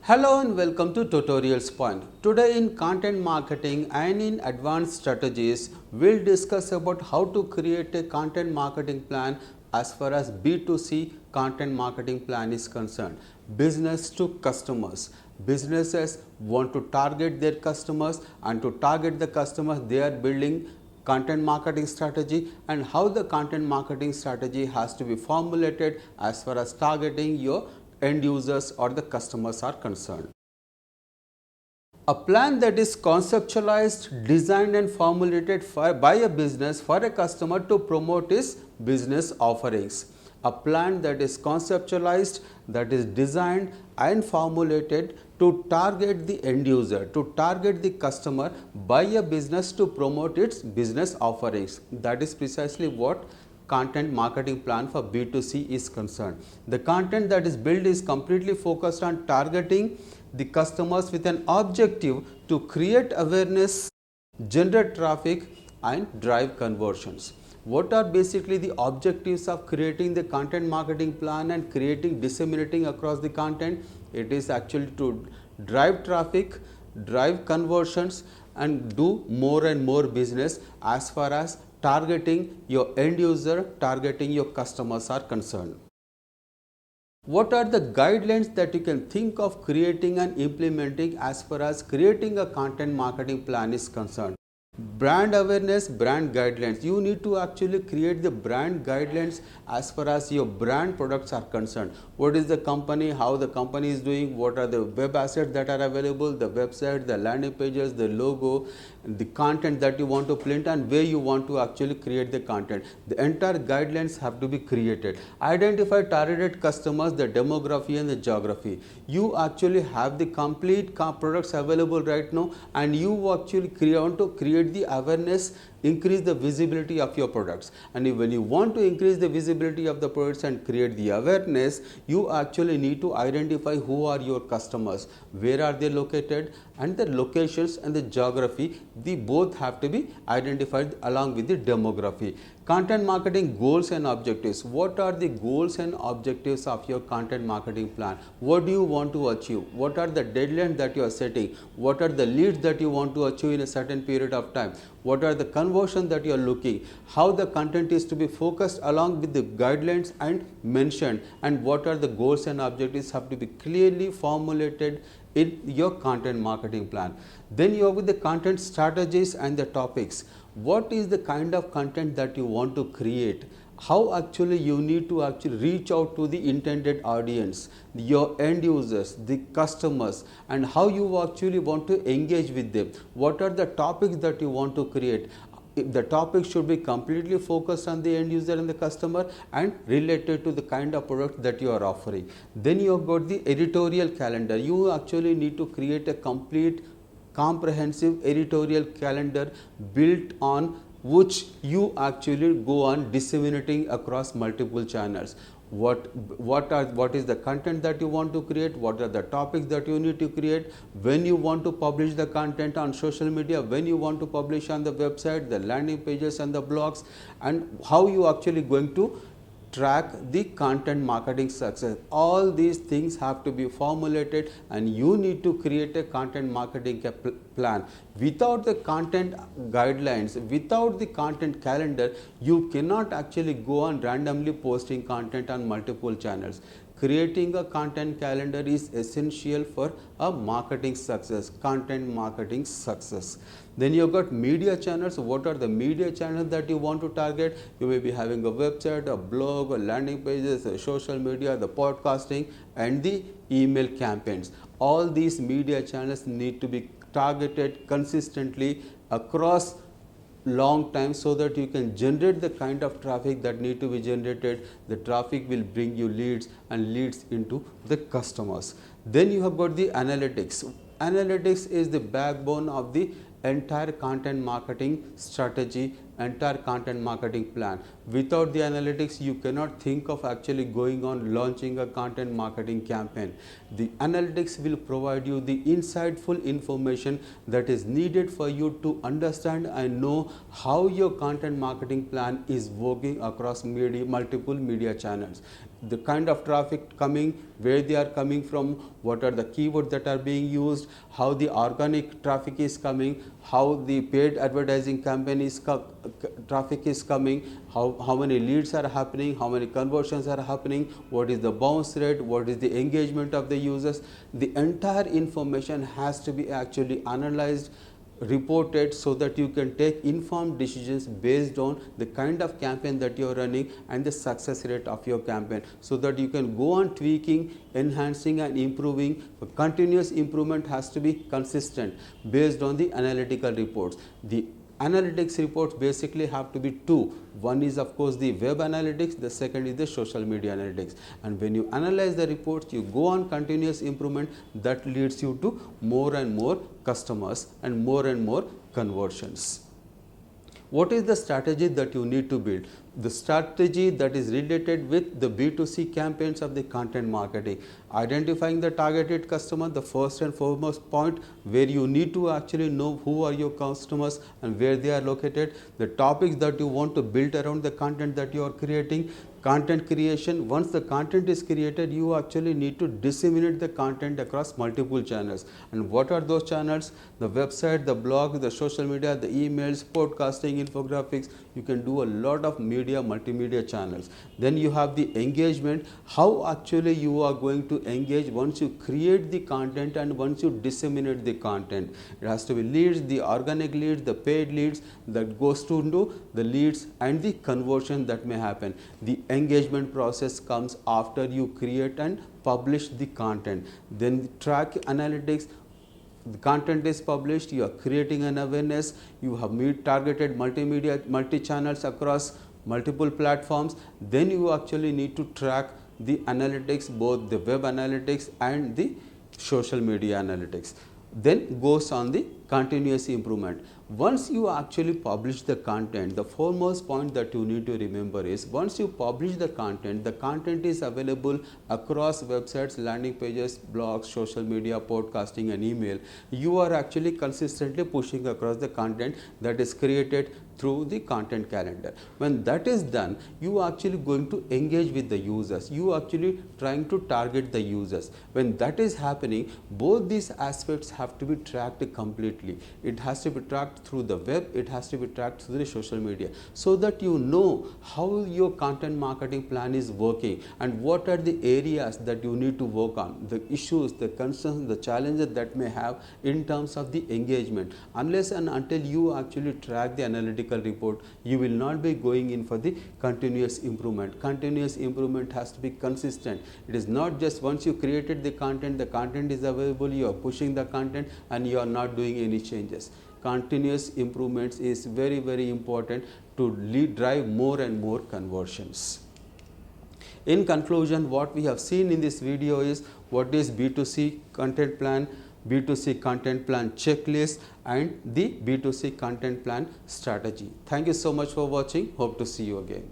Hello and welcome to Tutorialspoint. Today in content marketing and in advanced strategies, we'll discuss about how to create a content marketing plan as far as B2C content marketing plan is concerned. Business to customers. Businesses want to target their customers, and to target the customers they are building content marketing strategy, and how the content marketing strategy has to be formulated as far as targeting your end users or the customers are concerned. A plan that is conceptualized, designed and formulated by a business for a customer to promote his business offerings. A plan that is conceptualized, that is designed and formulated to target the end user, to target the customer by a business to promote its business offerings. That is precisely what content marketing plan for B2C is concerned. The content that is built is completely focused on targeting the customers with an objective to create awareness, generate traffic and drive conversions. What are basically the objectives of creating the content marketing plan and disseminating across the content? It is actually to drive traffic, drive conversions and do more and more business as far as targeting your end user, targeting your customers are concerned. What are the guidelines that you can think of creating and implementing as far as creating a content marketing plan is concerned? Brand awareness, brand guidelines. You need to actually create the brand guidelines as far as your brand products are concerned. What is the company, how the company is doing, what are the web assets that are available, the website, the landing pages, the logo, the content that you want to print and where you want to actually create the content. The entire guidelines have to be created. Identify targeted customers, the demography and the geography. You actually have the complete products available right now, and you actually want to create the awareness, increase the visibility of your products. And when you want to increase the visibility of the products and create the awareness, you actually need to identify who are your customers, where are they located, and the locations and the geography, they both have to be identified along with the demography. Content marketing goals and objectives. What are the goals and objectives of your content marketing plan? What do you want to achieve? What are the deadlines that you are setting? What are the leads that you want to achieve in a certain period of time? What are the conversions that you are looking? How the content is to be focused along with the guidelines and mentioned, and what are the goals and objectives have to be clearly formulated in your content marketing plan. Then you have with the content strategies and the topics. What is the kind of content that you want to create? How actually you need to actually reach out to the intended audience, your end users, the customers, and how you actually want to engage with them. What are the topics that you want to create? The topic should be completely focused on the end user and the customer and related to the kind of product that you are offering. Then you have got the editorial calendar. You actually need to create a complete comprehensive editorial calendar built on which you actually go on disseminating across multiple channels. What is the content that you want to create, what are the topics that you need to create, when you want to publish the content on social media, when you want to publish on the website, the landing pages and the blogs, and how you actually going to track the content marketing success. All these things have to be formulated, and you need to create a content marketing plan. Without the content guidelines, without the content calendar, you cannot actually go on randomly posting content on multiple channels. Creating a content calendar is essential for a marketing success, content marketing success. Then you've got media channels. What are the media channels that you want to target? You may be having a website, a blog, a landing pages, a social media, the podcasting and the email campaigns. All these media channels need to be targeted consistently across long time so that you can generate the kind of traffic that need to be generated. The traffic will bring you leads and leads into the customers. Then you have got the analytics. Analytics is the backbone of the entire content marketing strategy, entire content marketing plan. Without the analytics, you cannot think of actually going on launching a content marketing campaign. The analytics will provide you the insightful information that is needed for you to understand and know how your content marketing plan is working across multiple media channels. the kind of traffic coming, where they are coming from, what are the keywords that are being used, how the organic traffic is coming, how the paid advertising campaign is traffic is coming, how many leads are happening, how many conversions are happening, what is the bounce rate, what is the engagement of the users. The entire information has to be actually analyzed, reported, so that you can take informed decisions based on the kind of campaign that you are running and the success rate of your campaign, so that you can go on tweaking, enhancing and improving. Continuous improvement has to be consistent based on the analytical reports. The analytics reports basically have to be two. One is of course the web analytics, the second is the social media analytics. And when you analyze the reports, you go on continuous improvement, that leads you to more and more customers and more conversions. What is the strategy that you need to build? The strategy that is related with the B2C campaigns of the content marketing. Identifying the targeted customer, the first and foremost point, where you need to actually know who are your customers and where they are located. The topics that you want to build around the content that you are creating. Content creation. Once the content is created, you actually need to disseminate the content across multiple channels. And what are those channels? The website, the blog, the social media, the emails, podcasting, infographics. You can do a lot of media, multimedia channels. Then you have the engagement. How actually you are going to engage once you create the content and once you disseminate the content. It has to be leads, the organic leads, the paid leads, that goes to into the leads and the conversion that may happen. The engagement process comes after you create and publish the content. Then track analytics. The content is published, you are creating an awareness, you have targeted multimedia, multi-channels across multiple platforms. Then you actually need to track the analytics, both the web analytics and the social media analytics. Then goes on the continuous improvement. Once you actually publish the content, the foremost point that you need to remember is, once you publish the content is available across websites, landing pages, blogs, social media, podcasting and email. You are actually consistently pushing across the content that is created through the content calendar. When that is done, you are actually going to engage with the users. You are actually trying to target the users. When that is happening, both these aspects have to be tracked completely. It has to be tracked through the web, it has to be tracked through the social media, so that you know how your content marketing plan is working and what are the areas that you need to work on, the issues, the concerns, the challenges that may have in terms of the engagement. Unless and until you actually track the analytical report, you will not be going in for the continuous improvement. Continuous improvement has to be consistent. It is not just once you created the content is available, you are pushing the content and you are not doing any changes. Continuous improvements is very important to drive more and more conversions. In conclusion, what we have seen in this video is what is B2C content plan, B2C content plan checklist and the B2C content plan strategy. Thank you so much for watching. Hope to see you again.